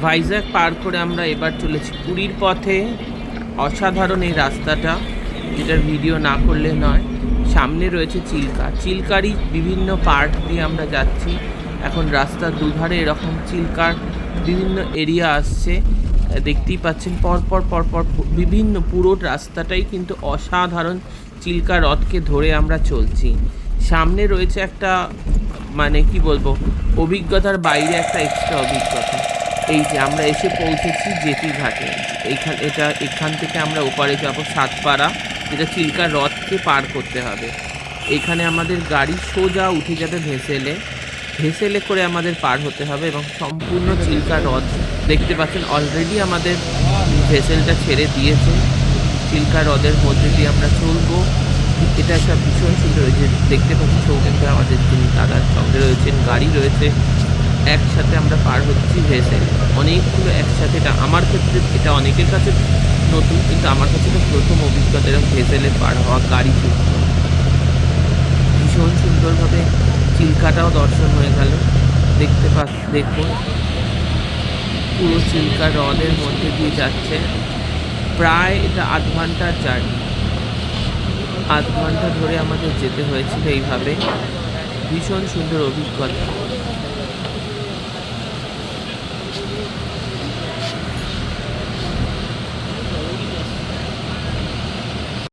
ভাইজ্যাক পার করে আমরা এবার চলেছি পুরীর পথে। অসাধারণ এই রাস্তাটা, যেটার ভিডিও না করলে নয়। সামনে রয়েছে চিল্কা, চিল্কারই বিভিন্ন পার্ট দিয়ে আমরা যাচ্ছি। এখন রাস্তার দুধারে এরকম চিল্কার বিভিন্ন এরিয়া আসছে, দেখতেই পাচ্ছেন পরপর পরপর বিভিন্ন পুরো রাস্তাটাই কিন্তু অসাধারণ। চিল্কা হ্রদকে ধরে আমরা চলছি। সামনে রয়েছে একটা মানে কি বলবো, অভিজ্ঞতার বাইরে একটা এক্সট্রা অভিজ্ঞতা। এই যে আমরা এসে পৌঁছেছি জেটি ঘাটে। এখান থেকে আমরা ওপারে যাব সাতপাড়া, যেটা চিল্কা হ্রদকে পার করতে হবে। এখানে আমাদের গাড়ি সোজা উঠে যাবে ভেসেলে, ভেসেলে করে আমাদের পার হতে হবে এবং সম্পূর্ণ চিল্কা হ্রদ দেখতে পাচ্ছেন। অলরেডি আমাদের ভেসেলটা ছেড়ে দিয়েছে, চিল্কা হ্রদের মধ্যে দিয়ে আমরা চলবো। এটা একটা ভীষণ সুন্দর হয়েছে, দেখতে পাচ্ছি সৌমেনদা আমাদের যিনি দাদার সঙ্গে রয়েছেন, গাড়ি রয়েছে, একসাথে আমরা পার হচ্ছি ভেসেল। অনেকগুলো একসাথে, এটা আমার ক্ষেত্রে এটা অনেকের কাছে নতুন, কিন্তু আমার কাছে তো প্রথম অভিজ্ঞতা এরকম ভেসেলে পার হওয়া, গাড়ি চলছে। ভীষণ সুন্দরভাবে চিল্কাটাও দর্শন হয়ে গেল। দেখুন পুরো চিল্কা হ্রদের মধ্যে দিয়ে যাচ্ছে। প্রায় এটা আধ ঘন্টার জার্নি, আধ ঘন্টা ধরে আমাদের যেতে হয়েছিল এইভাবে। ভীষণ সুন্দর অভিজ্ঞতা।